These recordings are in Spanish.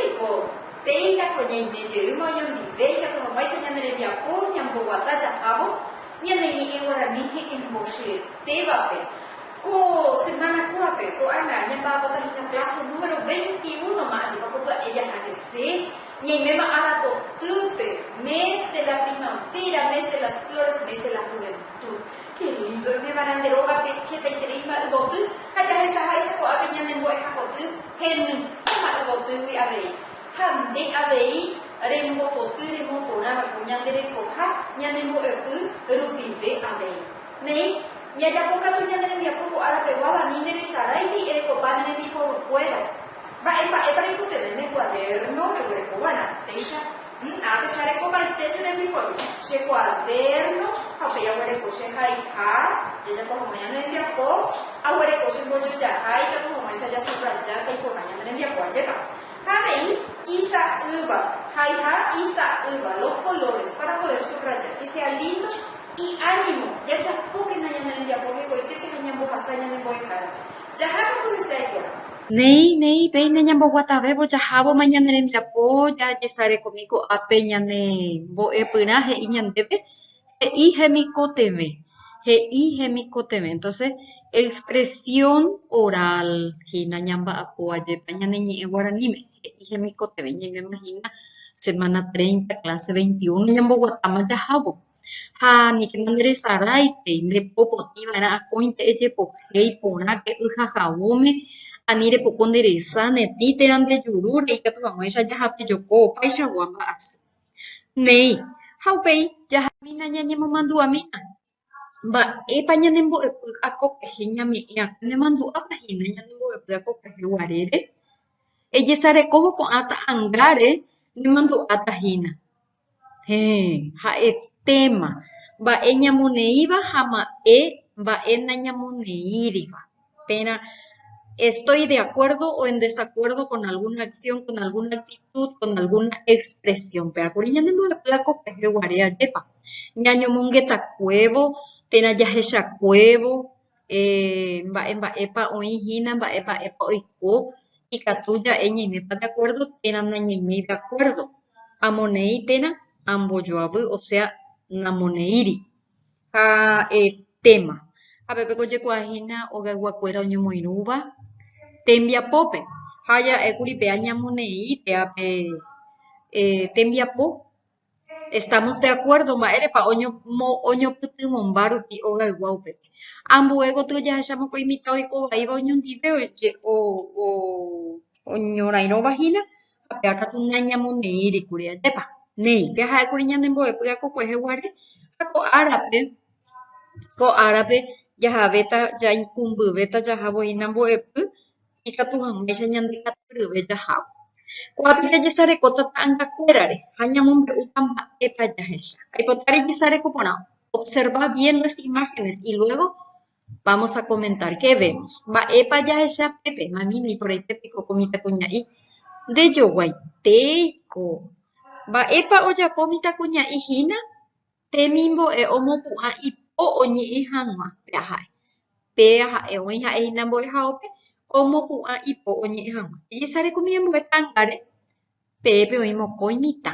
Iko, teita konya imeje uma yon di veika to mai sa nyane dia ko nyambo wata jahabo nyane ni ewara ni he emoshi teva pe ko semana kuape ko ana nyamba bota hina clase número 21 más pa ko ella agese ni mema ara to tupe mes de la primavera, mes de las flores, mes de la juventud. Qué lindo, me van a deroga que te interesa el botu, haya esa haisa ko ape nyane boy ha botu hen ma botu wi abe ham de abe rembo botu rembo pona ma punya de ko ha nyane mo epu rubi ve abe nei ya ya ko ka nyane ne ya ko ara pe wa ni ne sarai ni e ko pa ne ni ko fuera va e para itu te ne cuaderno de ko wana teisa a pesar de como el texto de mi foto se cuaderno a ya were ko se hai ha ya ko mañana en día ko a were ko se bojo ya hai ka ko mai sa ya subraya kai ko mañana en día ko ya ka hai isa uva hai ha isa uva los colores para poder subrayar que sea lindo y ánimo ya ya ko que mañana en día ko que te que mañana bo pasanya en boy cara ya ha ko se ko Nei, peine nyambo guatabe bo jahabo mañana en mi apo ya sare conmigo a peña ne bo epuna he iñandebe he i hemicoteme. Entonces, expresión oral hina nyamba apo aye peña ne ñe guaranime he i hemicoteme ñe me imagina semana 30 clase 21 nyambo guatama jahabo ha ni que mandre saraite ne popoti vara akointe eje po hei pona que ujajabume anire pokonderesa netite ande jurure ikatu vamwecha jahape joko paisha guamba as nei haupei jahamina ñañemomandu'amína mba'épa ñanembo'epy akopehe ñame'ẽ nemandu'ápahína ñanembo'epy akopehe guarére ejesarekóvo ko'ã ta'ãngáre nemandu'átahína ha'etéma mba'e ñamoneíva ha mba'e nañamoneíriva péna estoy de acuerdo o en desacuerdo con alguna acción, con alguna actitud, con alguna expresión. Pero ahora no me placo peje guarea yepa. Ñaño mongeta cuevo, tena yajesha cuevo, epa oihina, epa oiko, y catuya eñimepa de acuerdo, tena nañime de acuerdo. Amonei tena amboyoabu, o sea, namoneiri. Tema. A pepe coche cuajina o gaguacuera oñomoiruba. Tembiapope, haya ekuripe añamonei peape tembiapo. Estamos de acuerdo, ma'érepa oñopytymombarupi ogaygua upépe. Ambuego tojaháchama ko imita oikovaíva oñondive oñorairõvahína ha peakatu nañamoneírikuri ajépa. Nei, peha'ékuri ñanembo'epy akokuehe guare ha ko árape jahavéta jaikũmbyvéta jahavohína mbo'epy ikatu hag̃uáicha ñandekaturyve jahávo. Ko'ápe jajesarekóta ta'ãngakuérare ha ñamombe'úta mba'épa jahecha. Aipota rejesareko porã. Observa bien las imágenes y luego vamos a comentar qué vemos. Mba'épa jahecha pépe, mamimi por aitépiko mitãkuña'i ndejoguaitéiko. Mba'épa ojapo mitãkuña'ihína temimbo'e omopu'ã ipo oñe'ẽ hag̃ua pe ha'e oĩ ha'ehína mbo'ehaópe omopu'ã ipo oñe'ẽ hag̃ua. Ejesarekomi ambue ta'ãngáre pépe oĩ mokõi mitã.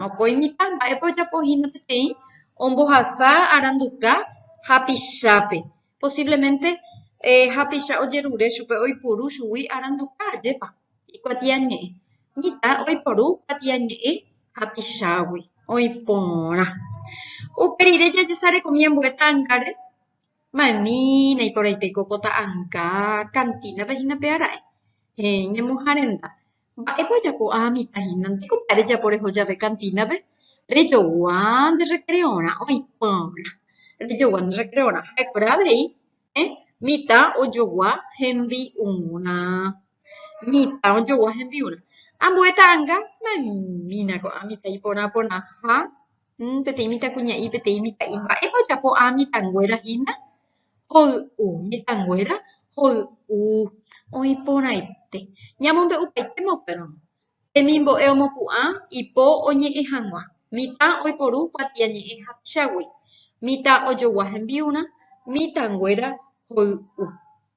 Mokõi mitã mba'épa ojapohína peteĩ ombohasa aranduka hapichápe. Posiblemente hapicha ojerure chupe oiporu chugui aranduka ajépa ikuatiañe'ẽ. Mitã oiporu kuatiañe'ẽ hapichágui oiporã. Uperire jajesarekomi ambue ta'ãngáre mamína iporãitéiko ko ta'ãnga cantínape hína pe ara'e ñemohãrenda. Mba'épa ojapo'ã mitãhína ndéiko mba'e rejapo rehojave cantínape rejogua nde recreorã oiporã. Rejogua nde recreorã. Ha'ekuéra avei mitã ojogua hembi'urã. Ambue ta'ãnga mamína ko'ã mitã iporã ha peteĩ mitãkuña'i peteĩ mitã'i mba'épa ojapo'ã mitãnguérahína mitãnguéra hoy'u oiporãite ñamombe'upaitéma upérõ temimbo'e omopu'ã ipo oñe'ẽ hag̃ua mitã oiporu kuatiañe'ẽ hapichágui mitã ojogua hembi'urã mitãnguéra hoy'u.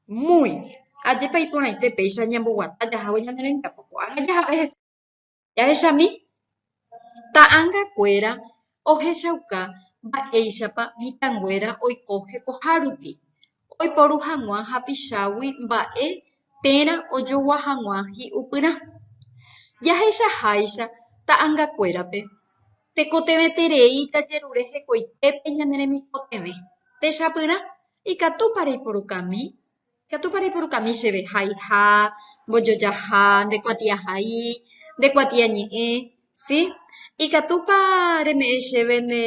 Muy bien. Ajépa iporãite péicha ñamboguata jahávo ñane rembiapo Ko'ág̃a jahavéhese. Jahechami, ta'ãnga kuéra ohechauka mba'éichapa mitãnguéra oiko hekoha rupi. Oiporu hag̃ua hapichágui mba'e térã ojogua hag̃ua hi'upyrã. Jahechaháicha ta'ãngakuérape tekotevẽterei jajerure hekoitépe ñane remikotevẽ. Techapyrã ikatúpa reiporukami chéve haiha, mbojojaha, ndekuatiahai, ndekuatiañe'ẽ, ¿sí? Ikatúpa reme'ẽ chéve ne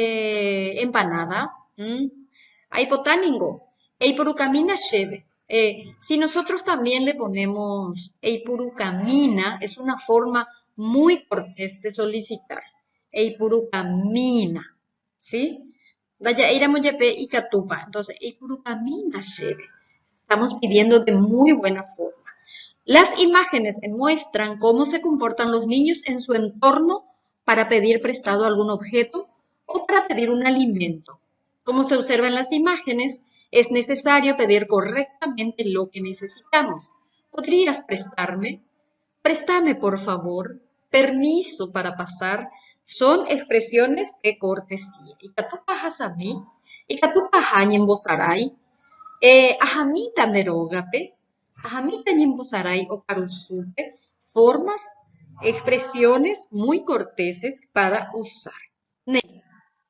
empanada, aipotáningo, eipurukamína chéve. Si nosotros también le ponemos eipurukamina, es una forma muy cortés de solicitar. Eipurukamina, ¿sí? Vaya'éiramojepe ikatúpa. Entonces, eipurukamina chéve. Estamos pidiendo de muy buena forma. Las imágenes muestran cómo se comportan los niños en su entorno para pedir prestado algún objeto o para pedir un alimento. Como se observa en las imágenes, es necesario pedir correctamente lo que necesitamos. ¿Podrías prestarme? Préstame, por favor. Permiso para pasar. Son expresiones de cortesía. Ikatupa hasami, ikatupa hañembosarai, ajamita nerógape, ajamita ñembosarai o karusupe, formas, expresiones muy corteses para usar. Ne,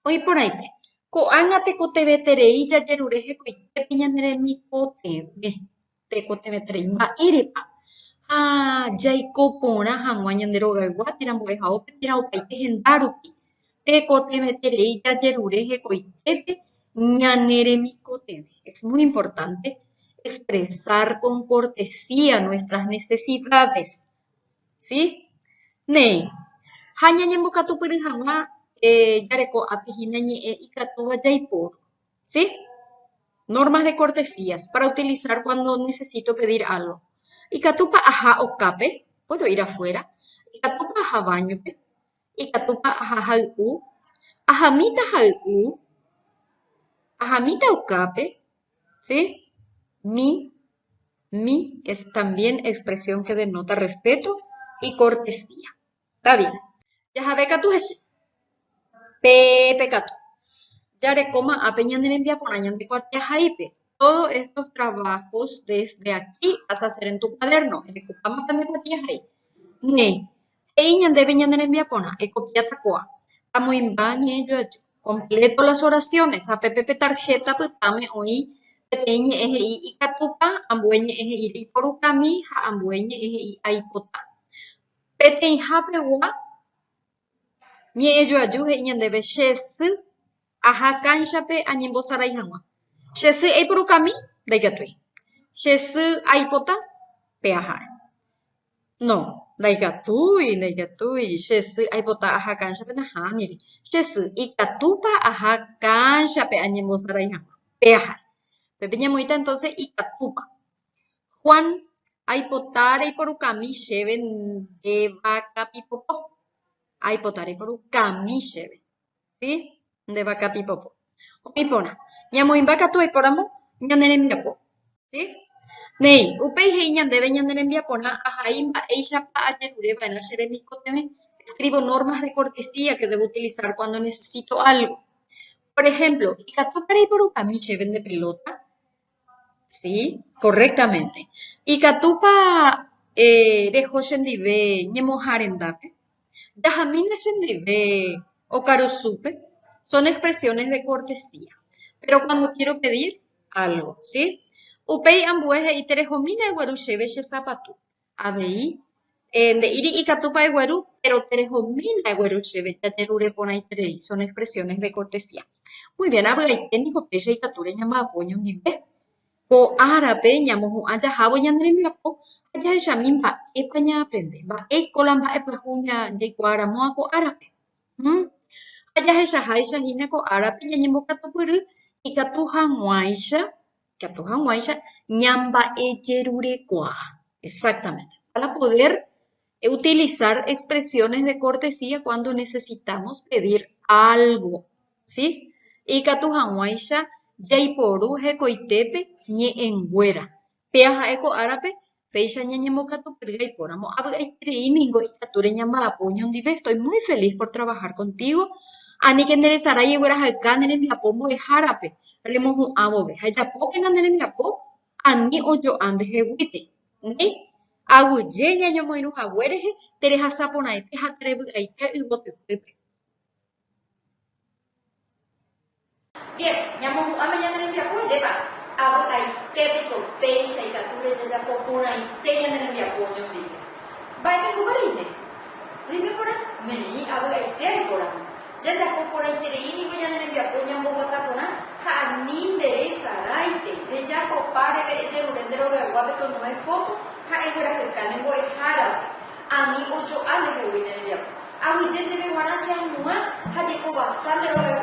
hoy por ahí. Ko'ág̃a tekoteveterei jajerure hekoitépe ñane remikotevẽ. Tekoteveterei mba'érepa. Ha jaiko porã hag̃ua ñande rogaygua terambuehaópe térã opaite henda rupi. Tekoteveterei jajerure hekoitépe ñane remikotevẽ. Es muy importante expresar con cortesía nuestras necesidades. ¿Sí? Ne, ha ñañembokatupyry hag̃ua jareko'ápe hína ñe'ẽ ikatúva jaiporu. ¿Sí? Normas de cortesías para utilizar cuando necesito pedir algo. Ikatúpa aha okápe, puedo ir afuera. Ikatúpa aha bañope. Ikatúpa aha hay'u. Ahamíta hay'u. Ahamíta okápe. ¿Sí? Mi es también expresión que denota respeto y cortesía. ¿Está bien? Jahave katu hese. Pepe katu. Yarekóma ápe ñane rembiaporã ñande kuatiahaípe. Todos estos trabajos desde aquí vas a hacer en tu cuaderno. Recopamos también kuatiahai. Ne. Ei ñandéve ñane rembiaporã. Ekopiatakuaa. Amoimba ñe'ẽjoaju. Completo las oraciones. Apepe tarjeta pytãme oĩ peteĩ ñe'ẽ he'i ikatúpa, ambue ñe'ẽ he'i reiporukami ha ambue ñe'ẽ he'i aipota. Peteĩhapegua ñe'ẽjoaju he'i ñandéve che sy aha canchape añembosarai hag̃ua. Che sy aiporukami ndaikatúi. Che sy aipota peaha. No, ndaikatúi. Che sy aipota aha canchape nahániri. Che sy ikatúpa aha canchape añembosarai hag̃ua. Peaha. Pepe ñamoita entonces ikatúpa. Juan aipota reiporukami chéve ndevakapipopo. Aipota reiporukami chéve. ¿Sí? Ndevakapipopo. Oipórã. Ñamoimba katu aipóramo ñane rembiapo. ¿Sí? Nei, upéi he'i ñandéve ñane rembiaporã ahai mba'éichapa ajerureva'erã che remikotevẽ. Escribo normas de cortesía que debo utilizar cuando necesito algo. Por ejemplo, ikatúpa reiporukami chéve nde pelota. ¿Sí? Correctamente. Ikatúpa reho chendive ñemoharendápe. Jahamína chendive okarusúpe. Son expresiones de cortesía. Pero cuando quiero pedir algo, ¿sí? Upéi ambue he'i terehomína egueru chéve che sapatu. Avei nde'íri ikatúpa egueru, pero terehomína egueru chéve jajerureporãiterei. Son expresiones de cortesía. Muy bien, avy'aiténiko péicha ikatúre ñamba'apo ñondive. Ko'árape ñamohu'ã jahávo ñane rembiapo ha jahechami mba'épa ñaapende. Mba'éiko la mba'epahu jaikuaaramóva ko'árape. Ha jahechaháichahína ko'árape ñañembokatupyry ikatu hag̃uáicha ñamba'ejerurekuaa. Exactamente. Para poder utilizar expresiones de cortesía cuando necesitamos pedir algo. ¿Sí? Ikatu hag̃uáicha jaiporu hekoitépe ñe'ẽnguéra. Peaha'e ko'árape Péicha ñañemokatupyry aipóramo avy'aitereíniko ikatúre ñamba'apo oñondive. Estoy muy feliz por trabajar contigo. Aníke nderesarái eguerahayka nerembiapo mbo'ehárape remohu'ãvove. Hajapókena nerembiapo ani ojoa ndeheguyke. Néi aguyje ñañemoirũhaguérehe terehasaporãite ha terevy'aite yvotypýpe. Bien, ñamohu'ãme ñane rembiapo ajépa avy'aitépiko péicha ikatu rejajapoporãite ñane rembiapo oñondive. Mba'etekópa reime. Rime porã? Ne'i avy'aite aiporã. Jajapoporãitereíniko ñane rembiapo ñamboguata porã ha ani nderesaráinte rejapopa reve'ejerure nderoveguápe tonoe foto ha eguerahyka nembo'ehárape ani ojoa ndehegui ne rembiapo. Aguyje ndeve g̃uarã cheañuã ha jekovasa nderoveguápe